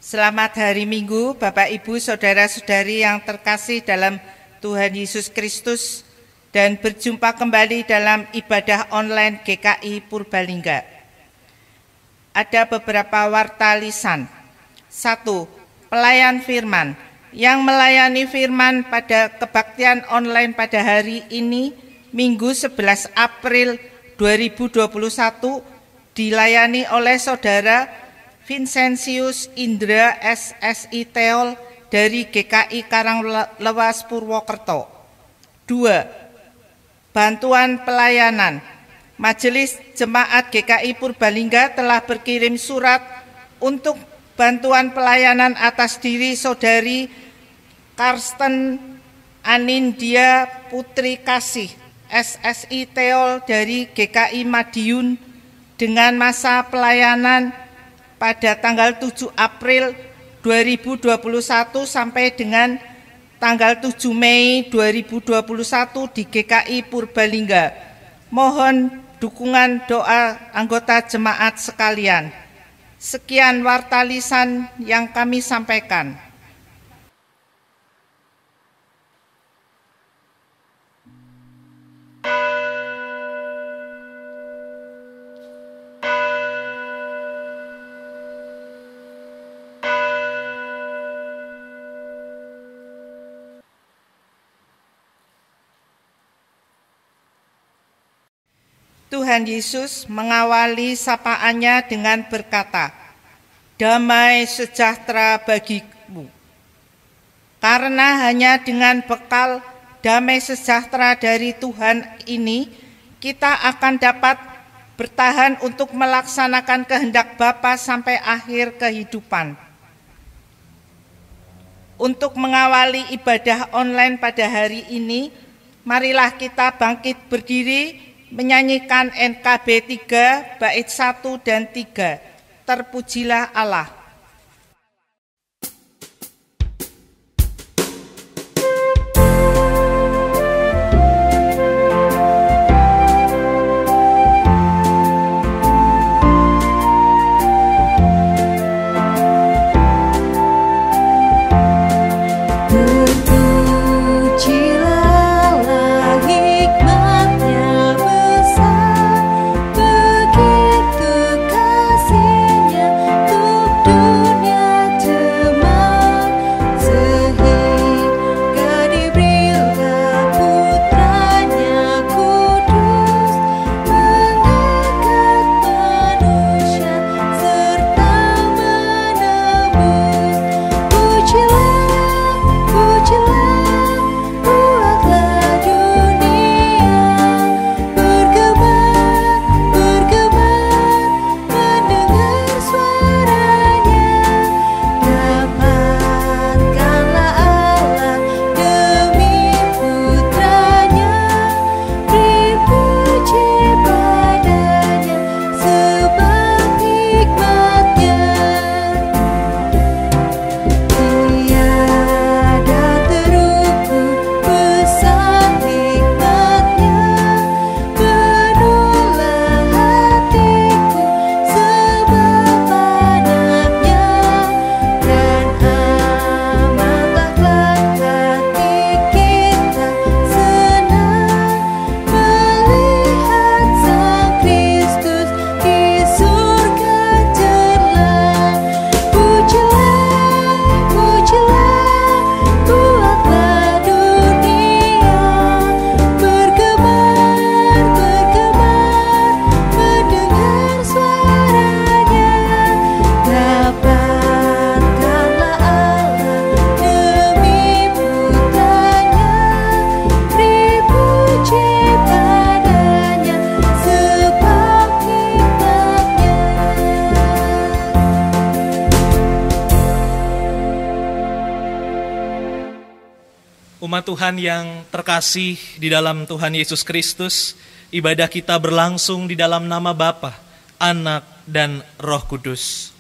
Selamat hari Minggu, Bapak, Ibu, Saudara-saudari yang terkasih dalam Tuhan Yesus Kristus, dan berjumpa kembali dalam ibadah online GKI Purbalingga. Ada beberapa warta lisan. 1. Pelayan firman. Yang melayani firman pada kebaktian online pada hari ini, Minggu 11 April 2021, dilayani oleh Saudara Vincentius Indra SSI Teol dari GKI Karanglewas Purwokerto. 2. Bantuan pelayanan. Majelis Jemaat GKI Purbalingga telah berkirim surat untuk bantuan pelayanan atas diri Saudari Karsten Anindya Putri Kasih SSI Teol dari GKI Madiun dengan masa pelayanan pada tanggal 7 April 2021 sampai dengan tanggal 7 Mei 2021 di GKI Purbalingga. Mohon dukungan doa anggota jemaat sekalian. Sekian warta lisan yang kami sampaikan. Tuhan Yesus mengawali sapaannya dengan berkata, "Damai sejahtera bagimu." Karena hanya dengan bekal damai sejahtera dari Tuhan ini, kita akan dapat bertahan untuk melaksanakan kehendak Bapa sampai akhir kehidupan. Untuk mengawali ibadah online pada hari ini, marilah kita bangkit berdiri menyanyikan NKB 3 bait 1 dan 3. Terpujilah Allah. Umat Tuhan yang terkasih di dalam Tuhan Yesus Kristus, ibadah kita berlangsung di dalam nama Bapa, Anak, dan Roh Kudus.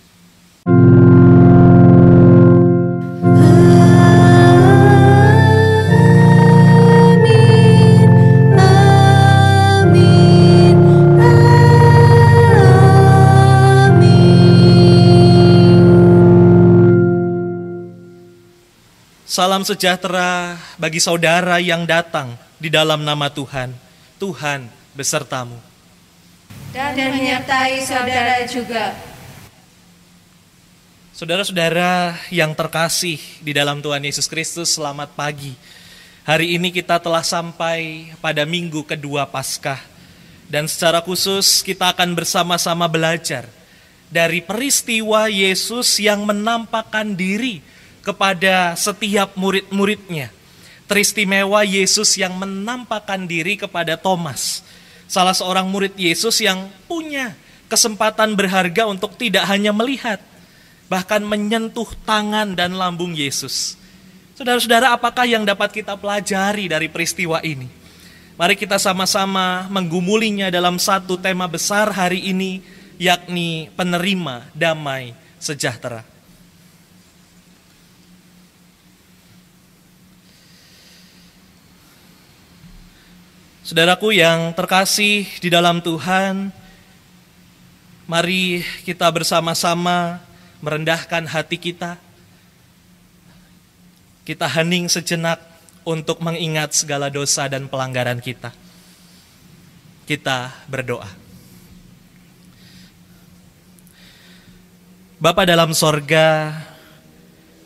Salam sejahtera bagi saudara yang datang di dalam nama Tuhan. Tuhan besertamu. Dan menyertai saudara juga. Saudara-saudara yang terkasih di dalam Tuhan Yesus Kristus, selamat pagi. Hari ini kita telah sampai pada minggu kedua Paskah. Dan secara khusus kita akan bersama-sama belajar dari peristiwa Yesus yang menampakkan diri kepada setiap murid-muridnya. Teristimewa Yesus yang menampakkan diri kepada Thomas, salah seorang murid Yesus yang punya kesempatan berharga untuk tidak hanya melihat, bahkan menyentuh tangan dan lambung Yesus. Saudara-saudara, apakah yang dapat kita pelajari dari peristiwa ini? Mari kita sama-sama menggumulinya dalam satu tema besar hari ini, yakni penerima damai sejahtera. Saudaraku yang terkasih di dalam Tuhan, mari kita bersama-sama merendahkan hati kita. Kita hening sejenak untuk mengingat segala dosa dan pelanggaran kita. Kita berdoa. Bapa dalam sorga,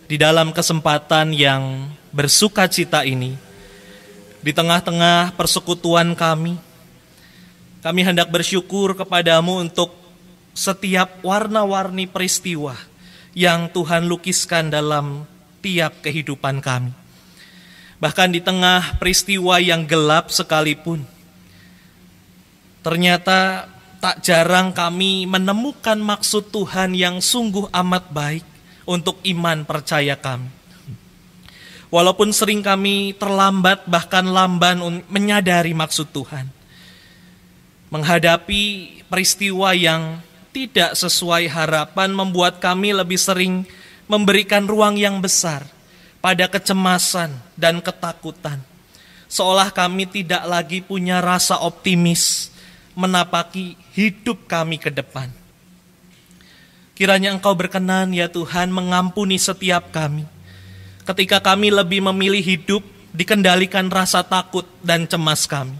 di dalam kesempatan yang bersukacita ini, di tengah-tengah persekutuan kami hendak bersyukur kepadamu untuk setiap warna-warni peristiwa yang Tuhan lukiskan dalam tiap kehidupan kami. Bahkan di tengah peristiwa yang gelap sekalipun, ternyata tak jarang kami menemukan maksud Tuhan yang sungguh amat baik untuk iman percaya kami. Walaupun sering kami terlambat bahkan lamban menyadari maksud Tuhan. Menghadapi peristiwa yang tidak sesuai harapan membuat kami lebih sering memberikan ruang yang besar pada kecemasan dan ketakutan. Seolah kami tidak lagi punya rasa optimis menapaki hidup kami ke depan. Kiranya Engkau berkenan ya Tuhan mengampuni setiap kami. Ketika kami lebih memilih hidup dikendalikan rasa takut dan cemas kami.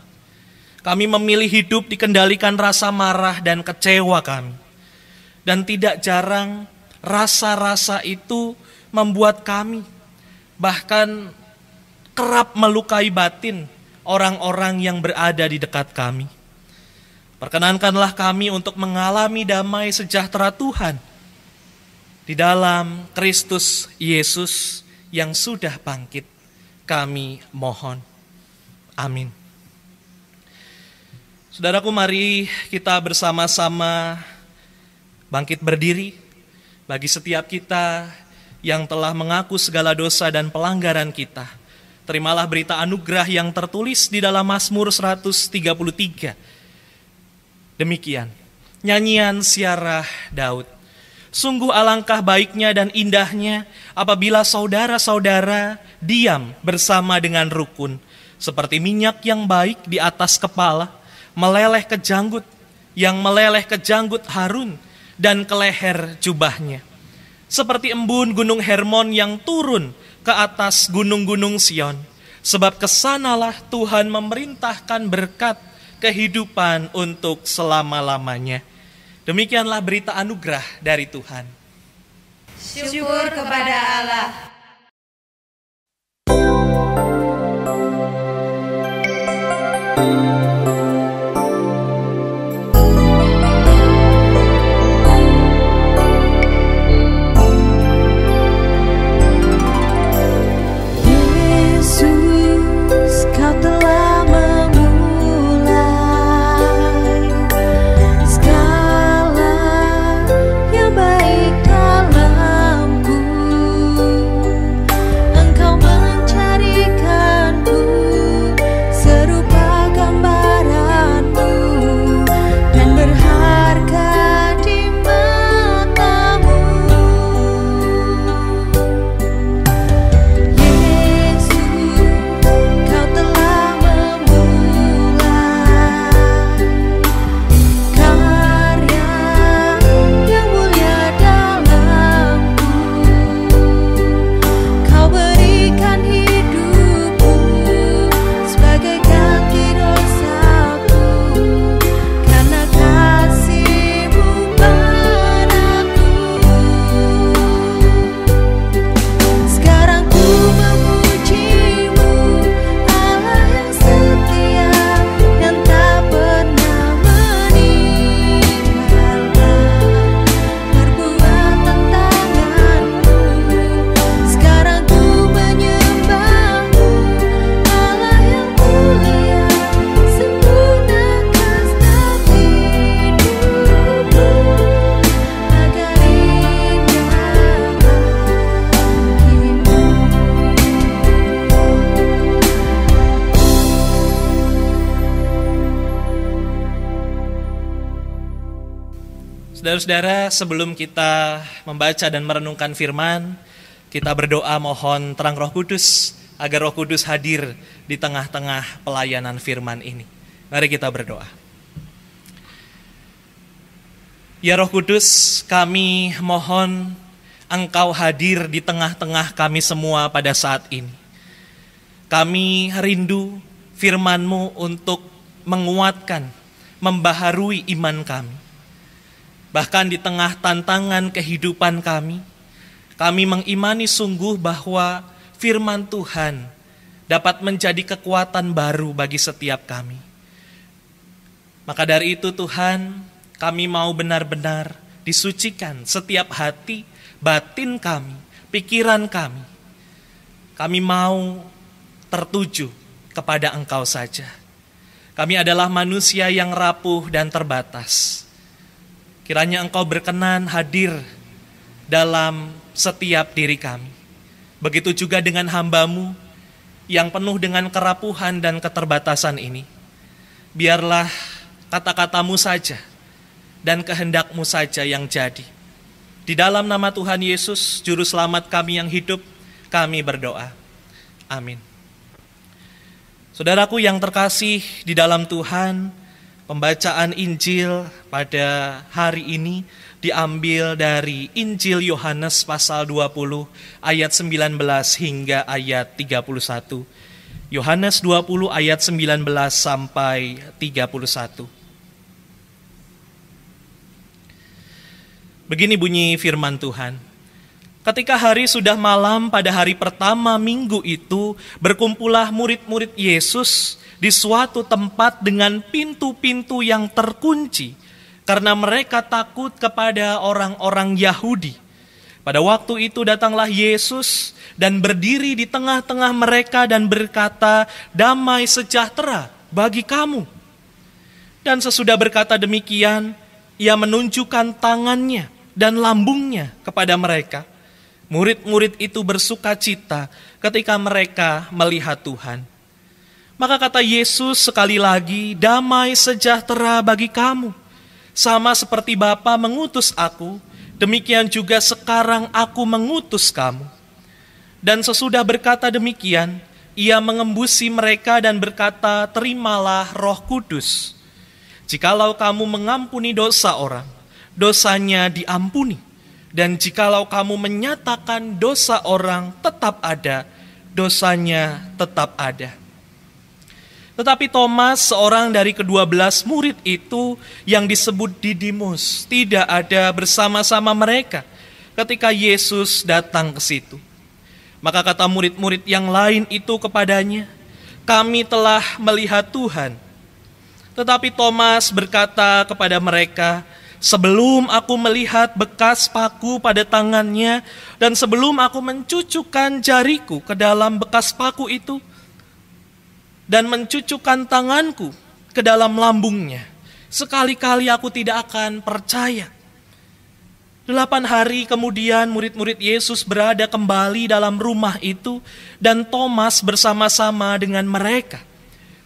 Kami memilih hidup dikendalikan rasa marah dan kecewa kami. Dan tidak jarang rasa-rasa itu membuat kami bahkan kerap melukai batin orang-orang yang berada di dekat kami. Perkenankanlah kami untuk mengalami damai sejahtera Tuhan di dalam Kristus Yesus yang sudah bangkit, kami mohon. Amin. Saudaraku, mari kita bersama-sama bangkit berdiri bagi setiap kita yang telah mengaku segala dosa dan pelanggaran kita. Terimalah berita anugerah yang tertulis di dalam Mazmur 133. Demikian, nyanyian siarah Daud. Sungguh alangkah baiknya dan indahnya apabila saudara-saudara diam bersama dengan rukun, seperti minyak yang baik di atas kepala, meleleh ke janggut, yang meleleh ke janggut Harun dan ke leher jubahnya. Seperti embun gunung Hermon yang turun ke atas gunung-gunung Sion, sebab kesanalah Tuhan memerintahkan berkat kehidupan untuk selama-lamanya. Demikianlah berita anugerah dari Tuhan. Syukur kepada Allah. Yesus, Kau telah memulai segala yang baik dalamku. Saudara-saudara, sebelum kita membaca dan merenungkan firman, kita berdoa mohon terang Roh Kudus, agar Roh Kudus hadir di tengah-tengah pelayanan firman ini. Mari kita berdoa. Ya Roh Kudus, kami mohon Engkau hadir di tengah-tengah kami semua pada saat ini. Kami rindu firman-Mu untuk menguatkan, membaharui iman kami. Bahkan di tengah tantangan kehidupan kami mengimani sungguh bahwa firman Tuhan dapat menjadi kekuatan baru bagi setiap kami. Maka dari itu Tuhan, kami mau benar-benar disucikan setiap hati, batin kami, pikiran kami. Kami mau tertuju kepada Engkau saja. Kami adalah manusia yang rapuh dan terbatas. Kiranya Engkau berkenan hadir dalam setiap diri kami. Begitu juga dengan hamba-Mu yang penuh dengan kerapuhan dan keterbatasan ini. Biarlah kata-kata-Mu saja dan kehendak-Mu saja yang jadi. Di dalam nama Tuhan Yesus, Juru Selamat kami yang hidup, kami berdoa. Amin. Saudaraku yang terkasih di dalam Tuhan, pembacaan Injil pada hari ini diambil dari Injil Yohanes pasal 20 ayat 19 hingga ayat 31. Yohanes 20 ayat 19 sampai 31. Begini bunyi firman Tuhan. Ketika hari sudah malam pada hari pertama minggu itu, berkumpullah murid-murid Yesus di suatu tempat dengan pintu-pintu yang terkunci, karena mereka takut kepada orang-orang Yahudi. Pada waktu itu datanglah Yesus dan berdiri di tengah-tengah mereka dan berkata, "Damai sejahtera bagi kamu." Dan sesudah berkata demikian, ia menunjukkan tangannya dan lambungnya kepada mereka. Murid-murid itu bersuka cita ketika mereka melihat Tuhan. Maka kata Yesus sekali lagi, "Damai sejahtera bagi kamu. Sama seperti Bapa mengutus aku, demikian juga sekarang aku mengutus kamu." Dan sesudah berkata demikian, ia mengembusi mereka dan berkata, "Terimalah Roh Kudus. Jikalau kamu mengampuni dosa orang, dosanya diampuni. Dan jikalau kamu menyatakan dosa orang tetap ada, dosanya tetap ada." Tetapi Thomas, seorang dari ke-12 murid itu yang disebut Didimus, tidak ada bersama-sama mereka ketika Yesus datang ke situ. Maka kata murid-murid yang lain itu kepadanya, "Kami telah melihat Tuhan." Tetapi Thomas berkata kepada mereka, "Sebelum aku melihat bekas paku pada tangannya, dan sebelum aku mencucukkan jariku ke dalam bekas paku itu, dan mencucukkan tanganku ke dalam lambungnya, sekali-kali aku tidak akan percaya." 8 hari kemudian murid-murid Yesus berada kembali dalam rumah itu, dan Thomas bersama-sama dengan mereka.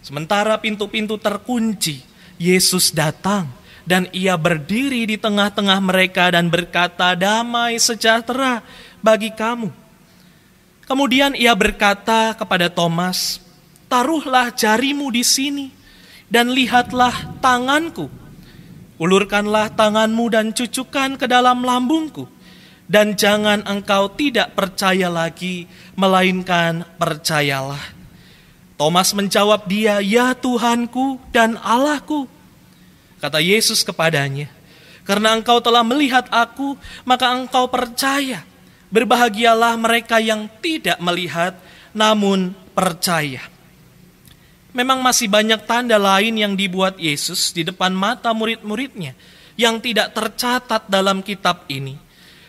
Sementara pintu-pintu terkunci, Yesus datang dan ia berdiri di tengah-tengah mereka dan berkata, "Damai sejahtera bagi kamu." Kemudian ia berkata kepada Thomas, "Taruhlah jarimu di sini dan lihatlah tanganku. Ulurkanlah tanganmu dan cucukkan ke dalam lambungku. Dan jangan engkau tidak percaya lagi, melainkan percayalah." Thomas menjawab dia, "Ya Tuhanku dan Allahku." Kata Yesus kepadanya, "Karena engkau telah melihat aku, maka engkau percaya. Berbahagialah mereka yang tidak melihat, namun percaya." Memang masih banyak tanda lain yang dibuat Yesus di depan mata murid-muridnya yang tidak tercatat dalam kitab ini.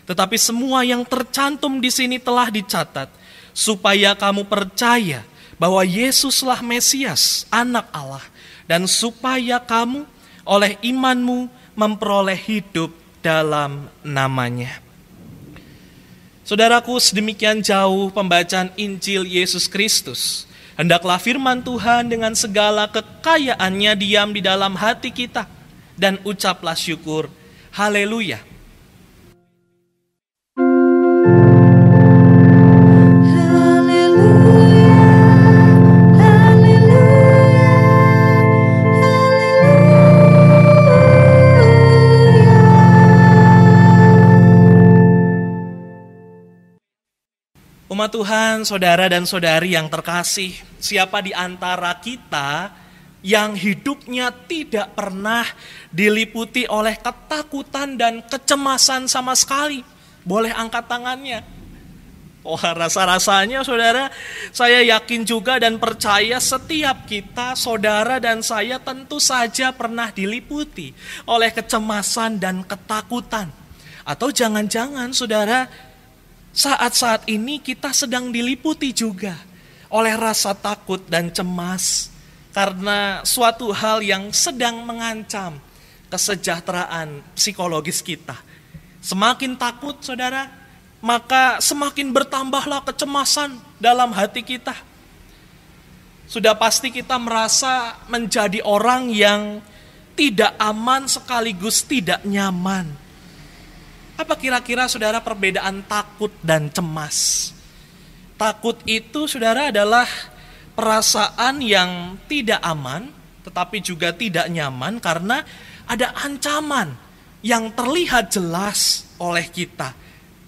Tetapi semua yang tercantum di sini telah dicatat, supaya kamu percaya bahwa Yesuslah Mesias, Anak Allah, dan supaya kamu oleh imanmu memperoleh hidup dalam namanya. Saudaraku, sedemikian jauh pembacaan Injil Yesus Kristus. Hendaklah firman Tuhan dengan segala kekayaannya diam di dalam hati kita, dan ucaplah syukur Haleluya. Umat Tuhan, saudara dan saudari yang terkasih, siapa di antara kita yang hidupnya tidak pernah diliputi oleh ketakutan dan kecemasan sama sekali? Boleh angkat tangannya. Wah, rasa-rasanya saudara, saya yakin juga dan percaya setiap kita, saudara dan saya tentu saja pernah diliputi oleh kecemasan dan ketakutan. Atau jangan-jangan saudara, saat-saat ini kita sedang diliputi juga oleh rasa takut dan cemas karena suatu hal yang sedang mengancam kesejahteraan psikologis kita. Semakin takut saudara, maka semakin bertambahlah kecemasan dalam hati kita. Sudah pasti kita merasa menjadi orang yang tidak aman sekaligus tidak nyaman. Apa kira-kira saudara perbedaan takut dan cemas? Takut itu saudara adalah perasaan yang tidak aman, tetapi juga tidak nyaman karena ada ancaman yang terlihat jelas oleh kita.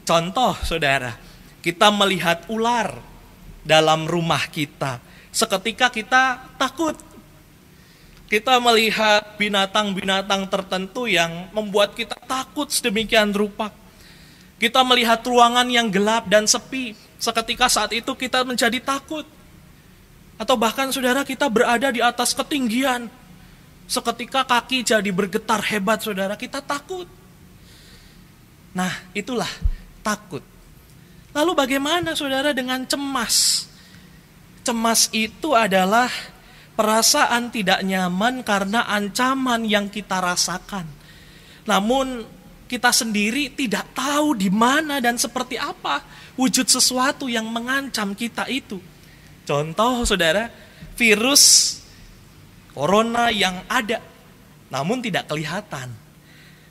Contoh saudara, kita melihat ular dalam rumah kita. Seketika kita takut. Kita melihat binatang-binatang tertentu yang membuat kita takut sedemikian rupa. Kita melihat ruangan yang gelap dan sepi. Seketika saat itu kita menjadi takut. Atau bahkan saudara, kita berada di atas ketinggian. Seketika kaki jadi bergetar hebat saudara, kita takut. Nah, itulah takut. Lalu bagaimana saudara dengan cemas? Cemas itu adalah perasaan tidak nyaman karena ancaman yang kita rasakan. Namun kita sendiri tidak tahu di mana dan seperti apa wujud sesuatu yang mengancam kita itu. Contoh saudara, virus corona yang ada namun tidak kelihatan.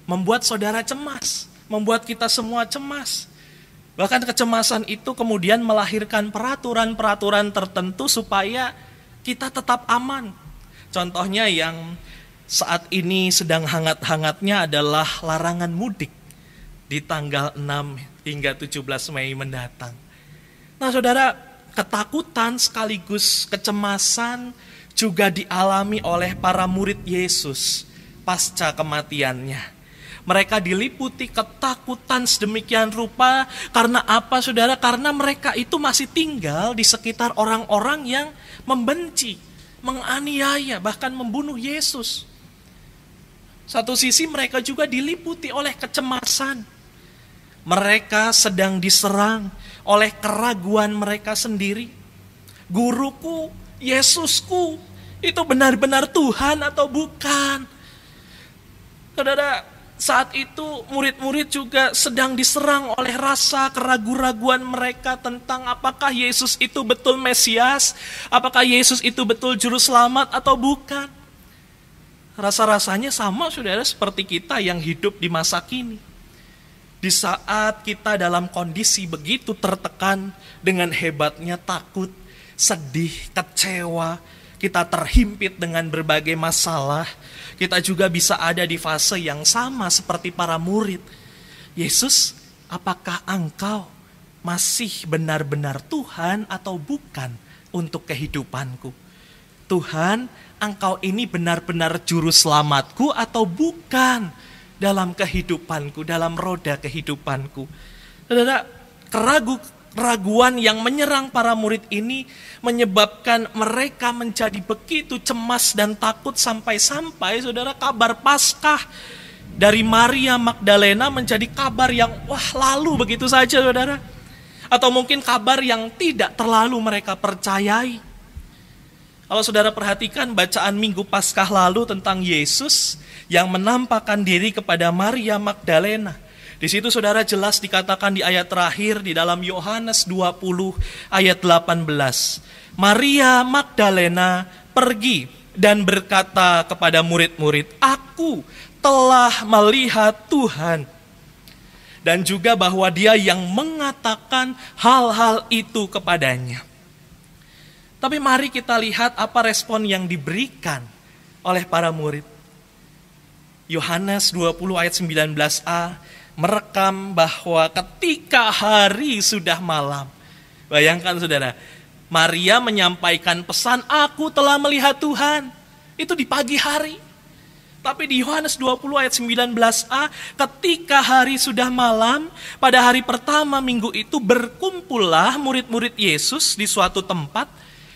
Membuat saudara cemas, membuat kita semua cemas. Bahkan kecemasan itu kemudian melahirkan peraturan-peraturan tertentu supaya kita tetap aman. Contohnya yang saat ini sedang hangat-hangatnya adalah larangan mudik di tanggal 6 hingga 17 Mei mendatang. Nah saudara, ketakutan sekaligus kecemasan juga dialami oleh para murid Yesus pasca kematiannya. Mereka diliputi ketakutan sedemikian rupa karena apa saudara? Karena mereka itu masih tinggal di sekitar orang-orang yang membenci, menganiaya, bahkan membunuh Yesus. Satu sisi mereka juga diliputi oleh kecemasan. Mereka sedang diserang oleh keraguan mereka sendiri. Guruku, Yesusku, itu benar-benar Tuhan atau bukan? Saudara, saat itu murid-murid juga sedang diserang oleh rasa keraguan-raguan mereka tentang apakah Yesus itu betul Mesias, apakah Yesus itu betul Juru Selamat atau bukan. Rasa-rasanya sama saudara seperti kita yang hidup di masa kini. Di saat kita dalam kondisi begitu tertekan dengan hebatnya takut, sedih, kecewa, kita terhimpit dengan berbagai masalah, kita juga bisa ada di fase yang sama seperti para murid. Yesus, apakah engkau masih benar-benar Tuhan atau bukan untuk kehidupanku? Tuhan, engkau ini benar-benar juru selamatku atau bukan dalam kehidupanku, dalam roda kehidupanku? Saudara, keraguan yang menyerang para murid ini menyebabkan mereka menjadi begitu cemas dan takut sampai-sampai saudara kabar Paskah dari Maria Magdalena menjadi kabar yang lalu begitu saja saudara. Atau mungkin kabar yang tidak terlalu mereka percayai. Kalau saudara perhatikan bacaan Minggu Paskah lalu tentang Yesus yang menampakkan diri kepada Maria Magdalena. Di situ saudara jelas dikatakan di ayat terakhir di dalam Yohanes 20 ayat 18. Maria Magdalena pergi dan berkata kepada murid-murid, "Aku telah melihat Tuhan. Dan juga bahwa dia yang mengatakan hal-hal itu kepadanya. Tapi mari kita lihat apa respon yang diberikan oleh para murid. Yohanes 20 ayat 19a merekam bahwa ketika hari sudah malam. Bayangkan saudara, Maria menyampaikan pesan, aku telah melihat Tuhan. Itu di pagi hari. Tapi di Yohanes 20 ayat 19a, ketika hari sudah malam, pada hari pertama minggu itu berkumpullah murid-murid Yesus di suatu tempat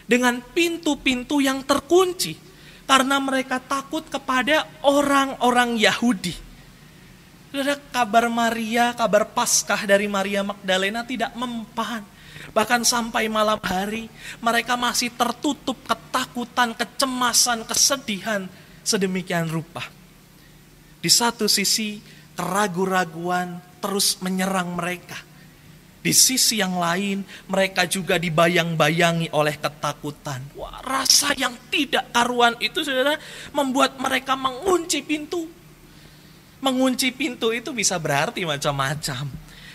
dengan pintu-pintu yang terkunci. Karena mereka takut kepada orang-orang Yahudi. Saudara, kabar Maria, kabar Paskah dari Maria Magdalena tidak mempan. Bahkan sampai malam hari, mereka masih tertutup ketakutan, kecemasan, kesedihan, sedemikian rupa. Di satu sisi, keraguan-raguan terus menyerang mereka. Di sisi yang lain, mereka juga dibayang-bayangi oleh ketakutan. Wah, rasa yang tidak karuan itu, saudara, membuat mereka mengunci pintu. Mengunci pintu itu bisa berarti macam-macam.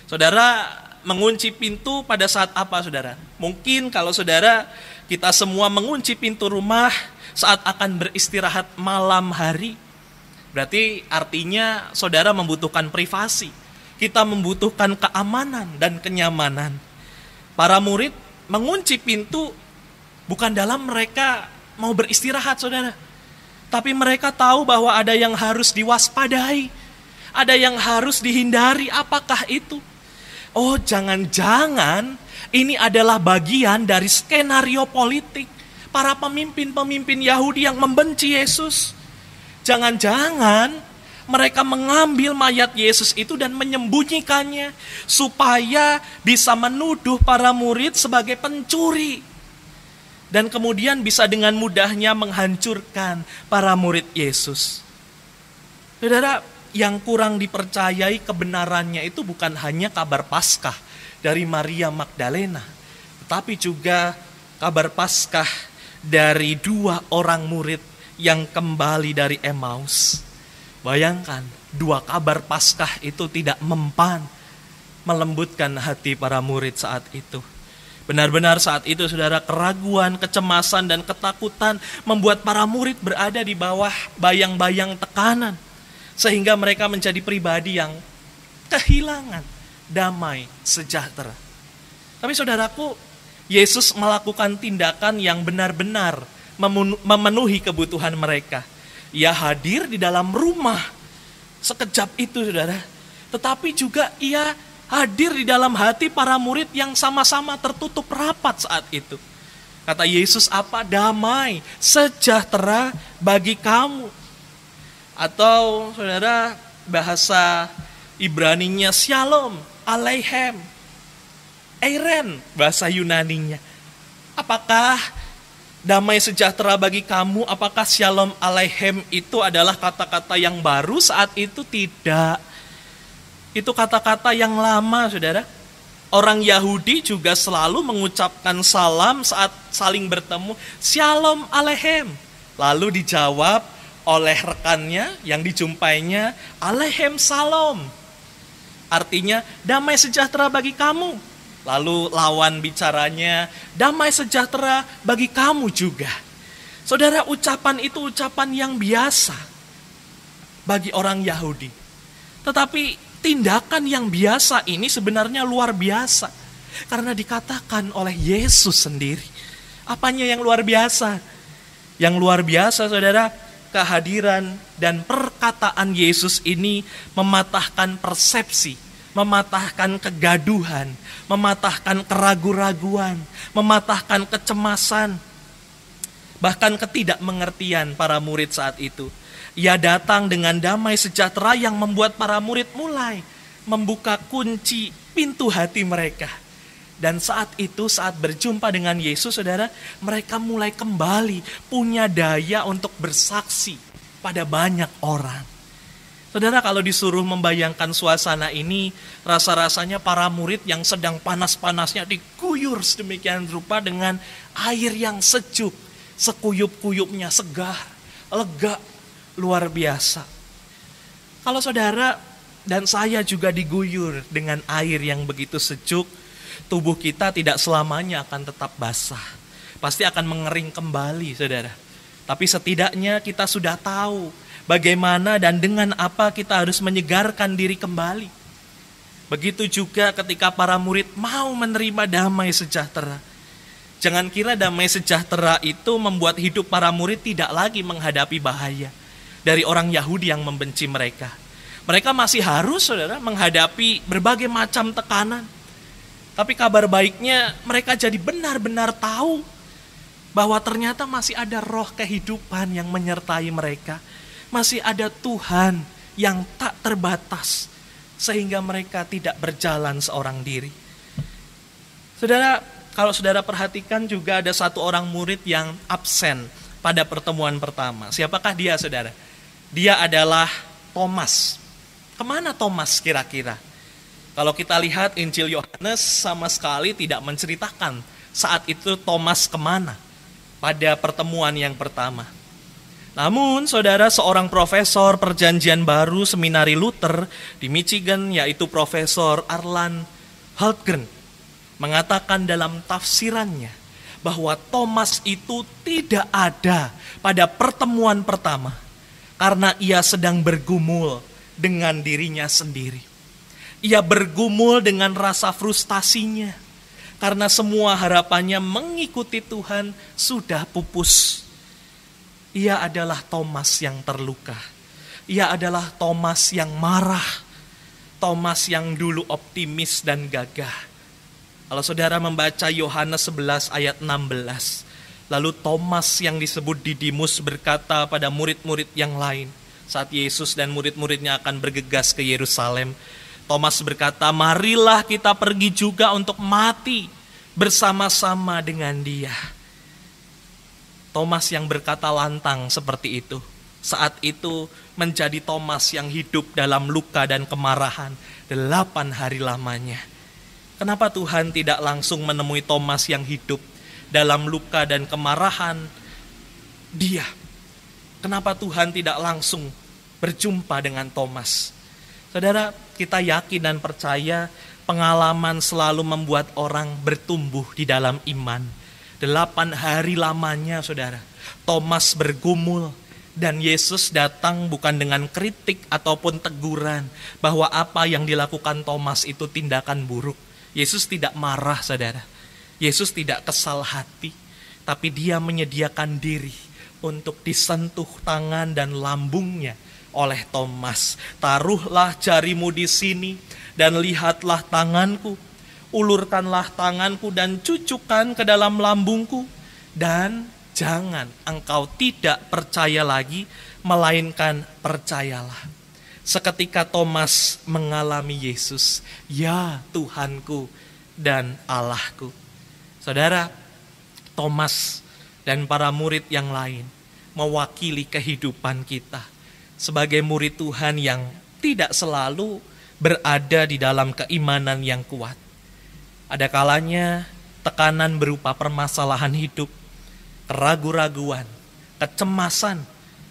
Saudara, mengunci pintu pada saat apa, saudara? Mungkin kalau saudara, kita semua mengunci pintu rumah saat akan beristirahat malam hari. Berarti artinya saudara membutuhkan privasi. Kita membutuhkan keamanan dan kenyamanan. Para murid mengunci pintu bukan dalam mereka mau beristirahat, saudara. Tapi mereka tahu bahwa ada yang harus diwaspadai. Ada yang harus dihindari. Apakah itu? Oh, jangan-jangan ini adalah bagian dari skenario politik para pemimpin-pemimpin Yahudi yang membenci Yesus. Jangan-jangan mereka mengambil mayat Yesus itu dan menyembunyikannya supaya bisa menuduh para murid sebagai pencuri. Dan kemudian bisa dengan mudahnya menghancurkan para murid Yesus. Saudara, yang kurang dipercayai kebenarannya itu bukan hanya kabar Paskah dari Maria Magdalena, tetapi juga kabar Paskah dari 2 orang murid yang kembali dari Emmaus. Bayangkan, 2 kabar Paskah itu tidak mempan melembutkan hati para murid saat itu. Benar-benar saat itu, saudara, keraguan, kecemasan, dan ketakutan membuat para murid berada di bawah bayang-bayang tekanan. Sehingga mereka menjadi pribadi yang kehilangan damai sejahtera. Tapi saudaraku, Yesus melakukan tindakan yang benar-benar memenuhi kebutuhan mereka. Ia hadir di dalam rumah sekejap itu, saudara. Tetapi juga ia hadir di dalam hati para murid yang sama-sama tertutup rapat saat itu. Kata Yesus apa? Damai, sejahtera bagi kamu. Atau saudara, bahasa Ibraninya shalom, aleichem, eiren, bahasa Yunaninya. Apakah damai sejahtera bagi kamu, apakah shalom aleichem itu adalah kata-kata yang baru saat itu? Tidak. Itu kata-kata yang lama, saudara. Orang Yahudi juga selalu mengucapkan salam saat saling bertemu, shalom aleichem. Lalu dijawab oleh rekannya yang dijumpainya, aleichem salam. Artinya, damai sejahtera bagi kamu. Lalu lawan bicaranya, damai sejahtera bagi kamu juga. Saudara, ucapan itu ucapan yang biasa bagi orang Yahudi. Tetapi tindakan yang biasa ini sebenarnya luar biasa. Karena dikatakan oleh Yesus sendiri. Apanya yang luar biasa? Yang luar biasa, saudara, kehadiran dan perkataan Yesus ini mematahkan persepsi, mematahkan kegaduhan, mematahkan keraguan-raguan, mematahkan kecemasan, bahkan ketidakmengertian para murid saat itu. Ia datang dengan damai sejahtera yang membuat para murid mulai membuka kunci pintu hati mereka. Dan saat itu, saat berjumpa dengan Yesus, saudara, mereka mulai kembali punya daya untuk bersaksi pada banyak orang. Saudara, kalau disuruh membayangkan suasana ini, rasa-rasanya para murid yang sedang panas-panasnya diguyur sedemikian rupa dengan air yang sejuk, sekuyup-kuyupnya segar, lega, luar biasa. Kalau saudara dan saya juga diguyur dengan air yang begitu sejuk, tubuh kita tidak selamanya akan tetap basah. Pasti akan mengering kembali, saudara. Tapi setidaknya kita sudah tahu bagaimana dan dengan apa kita harus menyegarkan diri kembali. Begitu juga ketika para murid mau menerima damai sejahtera. Jangan kira damai sejahtera itu membuat hidup para murid tidak lagi menghadapi bahaya dari orang Yahudi yang membenci mereka. Mereka masih harus, saudara, menghadapi berbagai macam tekanan. Tapi kabar baiknya mereka jadi benar-benar tahu bahwa ternyata masih ada roh kehidupan yang menyertai mereka. Masih ada Tuhan yang tak terbatas sehingga mereka tidak berjalan seorang diri. Saudara, kalau saudara perhatikan juga ada satu orang murid yang absen pada pertemuan pertama. Siapakah dia, saudara? Dia adalah Thomas. Kemana Thomas kira-kira? Kalau kita lihat Injil Yohanes sama sekali tidak menceritakan saat itu Thomas kemana pada pertemuan yang pertama. Namun saudara, seorang profesor perjanjian baru seminari Luther di Michigan, yaitu Profesor Arlan Hultgren, mengatakan dalam tafsirannya bahwa Thomas itu tidak ada pada pertemuan pertama karena ia sedang bergumul dengan dirinya sendiri. Ia bergumul dengan rasa frustasinya karena semua harapannya mengikuti Tuhan sudah pupus. Ia adalah Thomas yang terluka. Ia adalah Thomas yang marah. Thomas yang dulu optimis dan gagah. Kalau saudara membaca Yohanes 11 ayat 16, lalu Thomas yang disebut Didimus berkata pada murid-murid yang lain, saat Yesus dan murid-muridnya akan bergegas ke Yerusalem, Thomas berkata, marilah kita pergi juga untuk mati bersama-sama dengan dia. Thomas yang berkata lantang seperti itu, saat itu menjadi Thomas yang hidup dalam luka dan kemarahan 8 hari lamanya. Kenapa Tuhan tidak langsung menemui Thomas yang hidup dalam luka dan kemarahan dia? Kenapa Tuhan tidak langsung berjumpa dengan Thomas? Saudara, kita yakin dan percaya pengalaman selalu membuat orang bertumbuh di dalam iman. 8 hari lamanya, saudara, Thomas bergumul dan Yesus datang bukan dengan kritik ataupun teguran bahwa apa yang dilakukan Thomas itu tindakan buruk. Yesus tidak marah, saudara. Yesus tidak kesal hati, tapi dia menyediakan diri untuk disentuh tangan dan lambungnya oleh Thomas. Taruhlah jarimu di sini dan lihatlah tanganku. Ulurkanlah tanganku dan cucukkan ke dalam lambungku. Dan jangan engkau tidak percaya lagi, melainkan percayalah. Seketika Thomas mengalami Yesus, ya Tuhanku dan Allahku. Saudara, Thomas dan para murid yang lain mewakili kehidupan kita sebagai murid Tuhan yang tidak selalu berada di dalam keimanan yang kuat. Ada kalanya tekanan berupa permasalahan hidup, keraguan-raguan, kecemasan,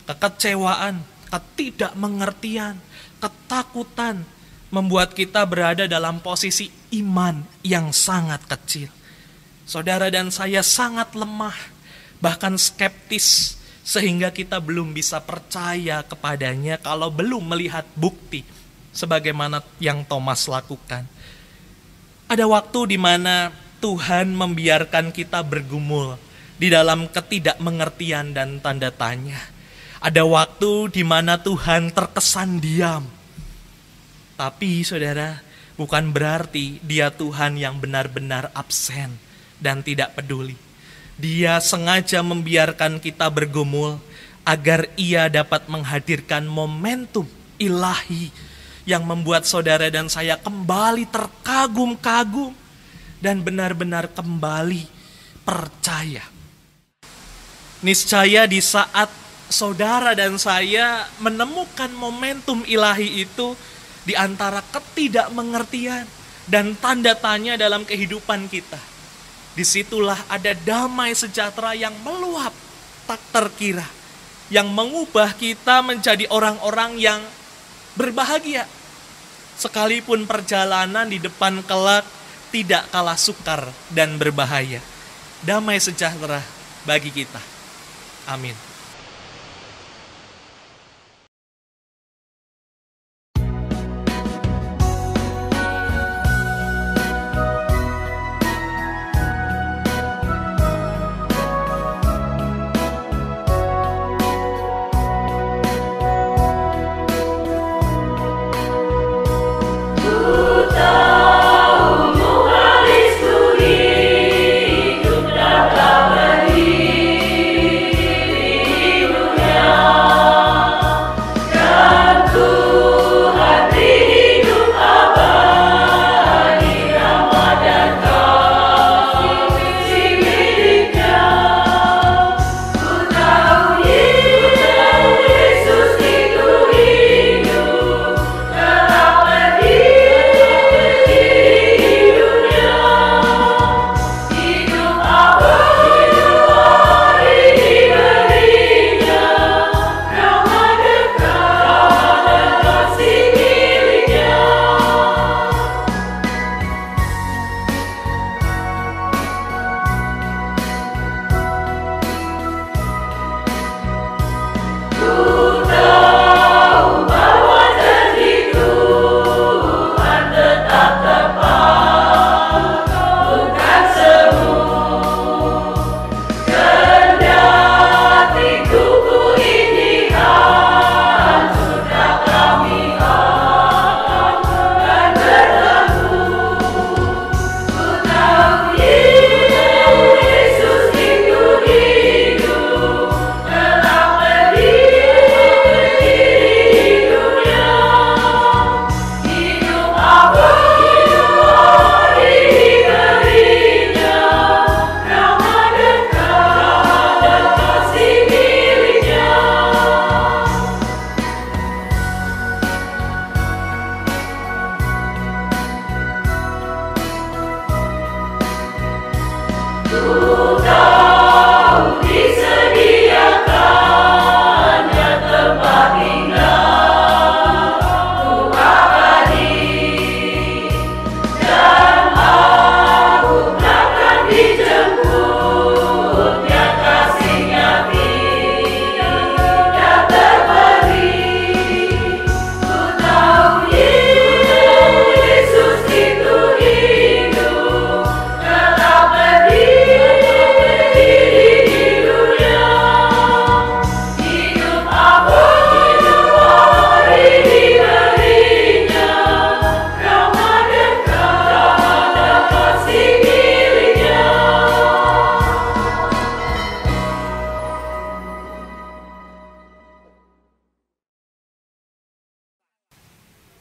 kekecewaan, ketidakmengertian, ketakutan membuat kita berada dalam posisi iman yang sangat kecil. Saudara dan saya sangat lemah, bahkan skeptis, sehingga kita belum bisa percaya kepadanya kalau belum melihat bukti sebagaimana yang Thomas lakukan. Ada waktu di mana Tuhan membiarkan kita bergumul di dalam ketidakmengertian dan tanda tanya. Ada waktu di mana Tuhan terkesan diam. Tapi saudara, bukan berarti dia Tuhan yang benar-benar absen dan tidak peduli. Dia sengaja membiarkan kita bergumul agar ia dapat menghadirkan momentum ilahi yang membuat saudara dan saya kembali terkagum-kagum dan benar-benar kembali percaya. Niscaya di saat saudara dan saya menemukan momentum ilahi itu di antara ketidakmengertian dan tanda tanya dalam kehidupan kita, disitulah ada damai sejahtera yang meluap tak terkira, yang mengubah kita menjadi orang-orang yang berbahagia. Sekalipun perjalanan di depan kelak tidak kalah sukar dan berbahaya. Damai sejahtera bagi kita. Amin.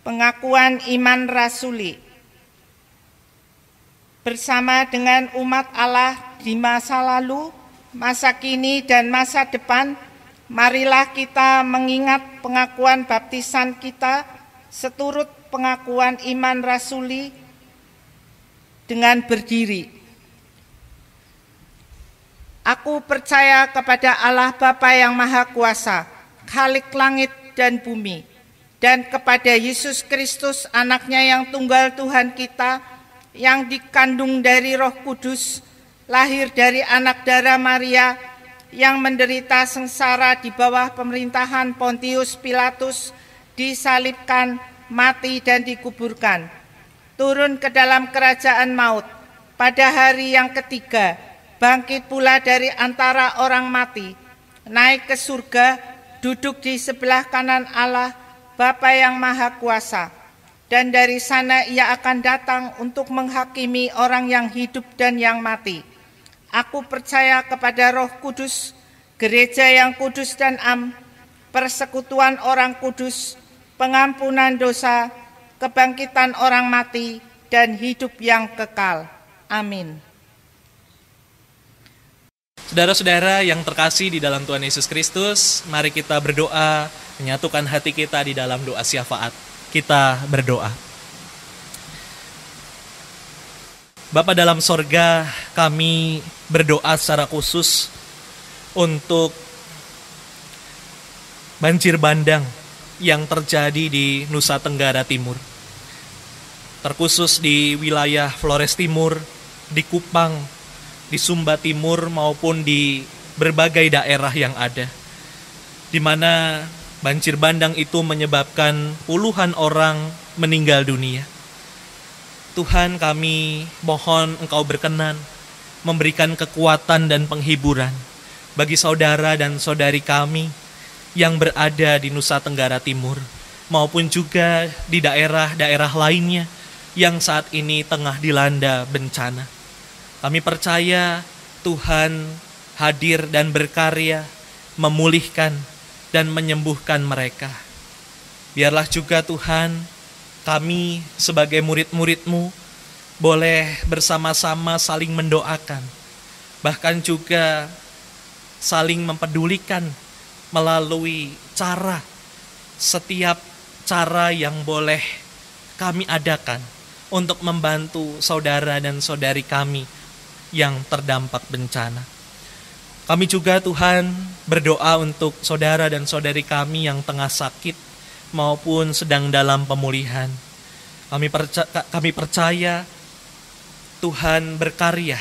Pengakuan iman rasuli. Bersama dengan umat Allah di masa lalu, masa kini, dan masa depan, marilah kita mengingat pengakuan baptisan kita seturut pengakuan iman rasuli dengan berdiri. Aku percaya kepada Allah Bapa yang Maha Kuasa, Khalik langit dan bumi, dan kepada Yesus Kristus, anaknya yang tunggal Tuhan kita, yang dikandung dari Roh Kudus, lahir dari anak darah Maria, yang menderita sengsara di bawah pemerintahan Pontius Pilatus, disalibkan, mati dan dikuburkan, turun ke dalam kerajaan maut, pada hari yang ketiga, bangkit pula dari antara orang mati, naik ke surga, duduk di sebelah kanan Allah, Bapa yang Maha Kuasa, dan dari sana ia akan datang untuk menghakimi orang yang hidup dan yang mati. Aku percaya kepada Roh Kudus, gereja yang kudus dan am, persekutuan orang kudus, pengampunan dosa, kebangkitan orang mati, dan hidup yang kekal. Amin. Saudara-saudara yang terkasih di dalam Tuhan Yesus Kristus, mari kita berdoa, menyatukan hati kita di dalam doa syafaat. Kita berdoa. Bapa dalam sorga, kami berdoa secara khusus untuk banjir bandang yang terjadi di Nusa Tenggara Timur. Terkhusus di wilayah Flores Timur, di Kupang, di Sumba Timur maupun di berbagai daerah yang ada, di mana banjir bandang itu menyebabkan puluhan orang meninggal dunia. Tuhan, kami mohon Engkau berkenan memberikan kekuatan dan penghiburan bagi saudara dan saudari kami yang berada di Nusa Tenggara Timur maupun juga di daerah-daerah lainnya yang saat ini tengah dilanda bencana. Kami percaya Tuhan hadir dan berkarya memulihkan dan menyembuhkan mereka. Biarlah juga Tuhan, kami sebagai murid-murid-Mu boleh bersama-sama saling mendoakan, bahkan juga saling mempedulikan melalui setiap cara yang boleh kami adakan untuk membantu saudara dan saudari kami yang terdampak bencana. Kami juga Tuhan berdoa untuk saudara dan saudari kami yang tengah sakit maupun sedang dalam pemulihan. Kami percaya Tuhan berkarya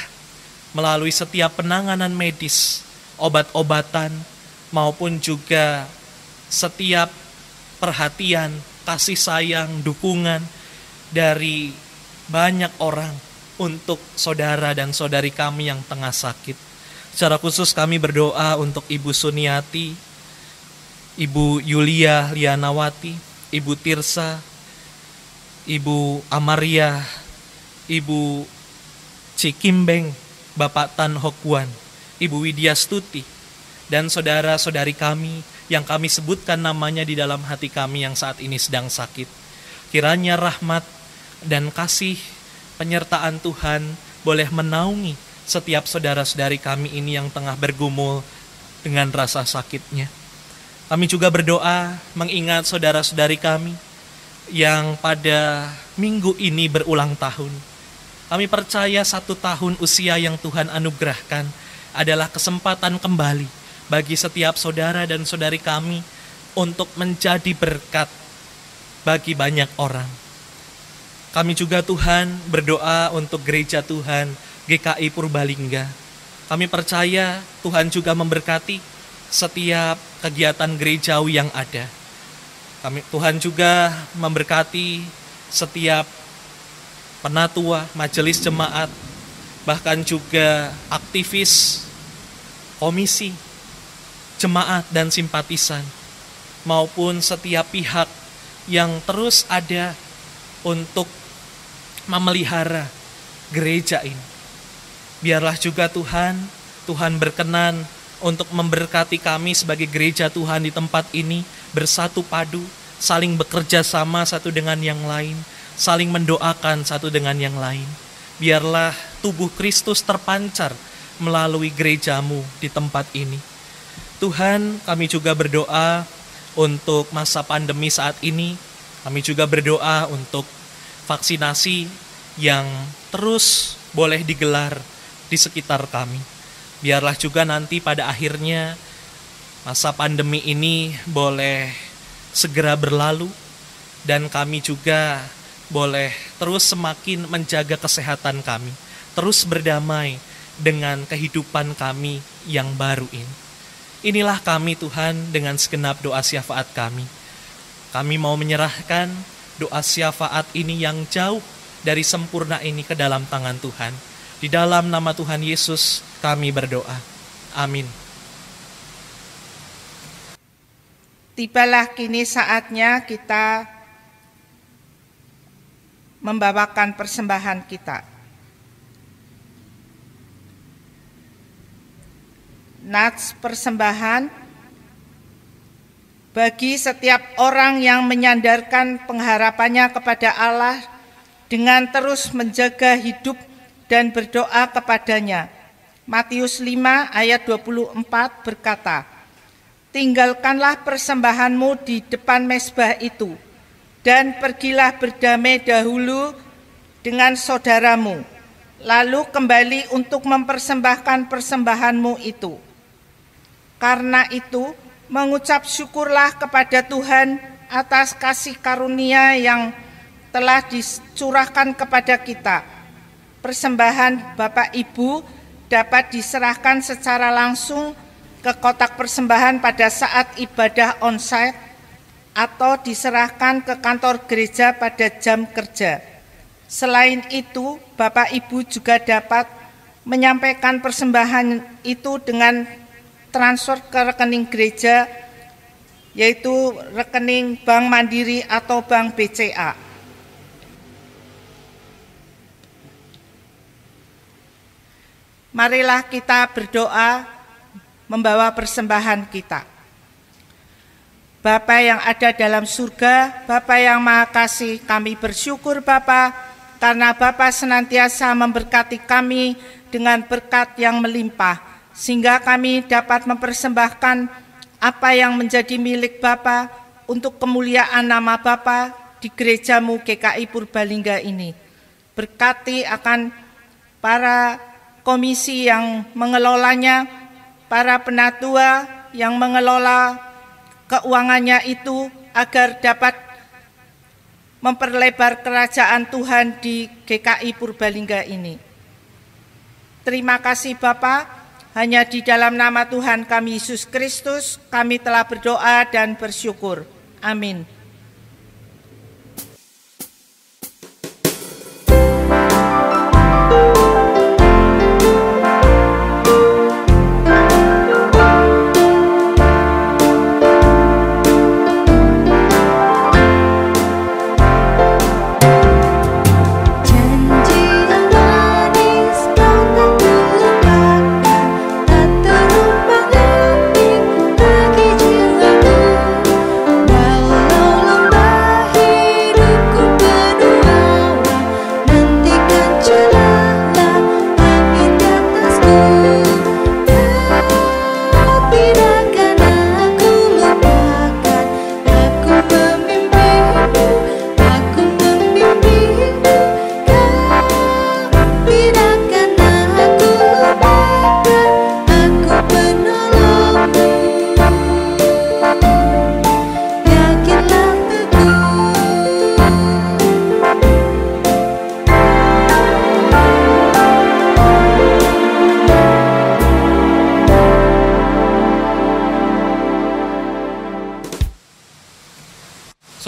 melalui setiap penanganan medis, obat-obatan, maupun juga setiap perhatian, kasih sayang, dukungan dari banyak orang untuk saudara dan saudari kami yang tengah sakit. Secara khusus kami berdoa untuk Ibu Suniati, Ibu Yulia Lianawati, Ibu Tirsa, Ibu Amaria, Ibu Cikimbeng, Bapak Tan Hokwan, Ibu Widya Stuti, dan saudara-saudari kami yang kami sebutkan namanya di dalam hati kami yang saat ini sedang sakit. Kiranya rahmat dan kasih penyertaan Tuhan boleh menaungi setiap saudara-saudari kami ini yang tengah bergumul dengan rasa sakitnya. Kami juga berdoa mengingat saudara-saudari kami yang pada minggu ini berulang tahun. Kami percaya 1 tahun usia yang Tuhan anugerahkan adalah kesempatan kembali bagi setiap saudara dan saudari kami untuk menjadi berkat bagi banyak orang. Kami juga Tuhan berdoa untuk gereja Tuhan GKI Purbalingga. Kami percaya Tuhan juga memberkati setiap kegiatan gerejawi yang ada. Tuhan juga memberkati setiap penatua, majelis jemaat, bahkan juga aktivis, komisi, jemaat dan simpatisan, maupun setiap pihak yang terus ada untuk memelihara gereja ini. Biarlah juga Tuhan berkenan untuk memberkati kami sebagai gereja Tuhan di tempat ini, bersatu padu, saling bekerja sama satu dengan yang lain, saling mendoakan satu dengan yang lain. Biarlah tubuh Kristus terpancar melalui gerejamu di tempat ini. Tuhan, kami juga berdoa untuk masa pandemi saat ini. Kami juga berdoa untuk vaksinasi yang terus boleh digelar di sekitar kami. Biarlah juga nanti pada akhirnya masa pandemi ini boleh segera berlalu dan kami juga boleh terus semakin menjaga kesehatan kami, terus berdamai dengan kehidupan kami yang baru ini. Inilah kami Tuhan dengan segenap doa syafaat kami. Kami mau menyerahkan doa syafaat ini yang jauh dari sempurna ini ke dalam tangan Tuhan. Di dalam nama Tuhan Yesus kami berdoa. Amin. Tibalah kini saatnya kita membawakan persembahan kita. Nats persembahan bagi setiap orang yang menyandarkan pengharapannya kepada Allah dengan terus menjaga hidup dan berdoa kepadanya. Matius 5 ayat 24 berkata, "Tinggalkanlah persembahanmu di depan mezbah itu, dan pergilah berdamai dahulu dengan saudaramu, lalu kembali untuk mempersembahkan persembahanmu itu. Karena itu, mengucap syukurlah kepada Tuhan atas kasih karunia yang telah dicurahkan kepada kita. Persembahan Bapak Ibu dapat diserahkan secara langsung ke kotak persembahan pada saat ibadah onsite atau diserahkan ke kantor gereja pada jam kerja. Selain itu, Bapak Ibu juga dapat menyampaikan persembahan itu dengan transfer ke rekening gereja, yaitu rekening Bank Mandiri atau Bank BCA. Marilah kita berdoa membawa persembahan kita. Bapa yang ada dalam surga, Bapa yang Maha Kasih, kami bersyukur Bapa, karena Bapa senantiasa memberkati kami dengan berkat yang melimpah, sehingga kami dapat mempersembahkan apa yang menjadi milik Bapa untuk kemuliaan nama Bapa di gerejamu GKI Purbalingga ini. Berkati akan para komisi yang mengelolanya, para penatua yang mengelola keuangannya itu, agar dapat memperlebar kerajaan Tuhan di GKI Purbalingga ini. Terima kasih Bapa, hanya di dalam nama Tuhan kami Yesus Kristus kami telah berdoa dan bersyukur. Amin.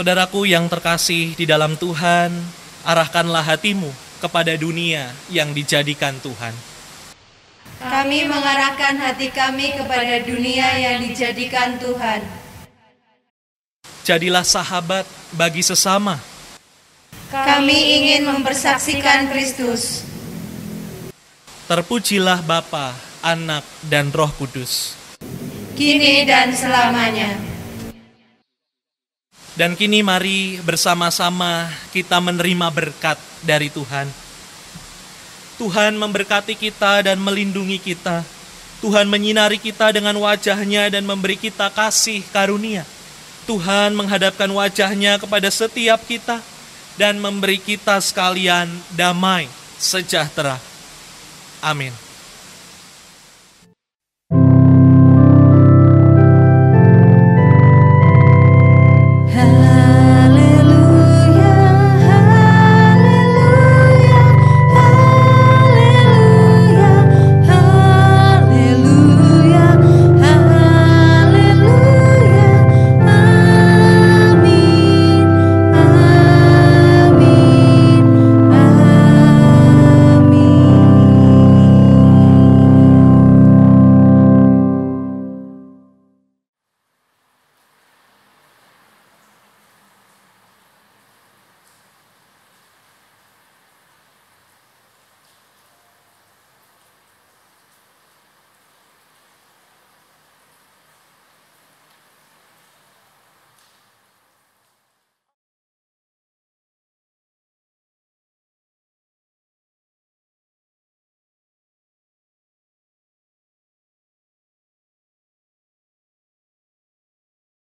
Saudaraku yang terkasih di dalam Tuhan, arahkanlah hatimu kepada dunia yang dijadikan Tuhan. Kami mengarahkan hati kami kepada dunia yang dijadikan Tuhan. Jadilah sahabat bagi sesama. Kami ingin mempersaksikan Kristus. Terpujilah Bapa, Anak, dan Roh Kudus. Kini dan selamanya. Dan kini mari bersama-sama kita menerima berkat dari Tuhan. Tuhan memberkati kita dan melindungi kita. Tuhan menyinari kita dengan wajah-Nya dan memberi kita kasih karunia. Tuhan menghadapkan wajah-Nya kepada setiap kita dan memberi kita sekalian damai sejahtera. Amin.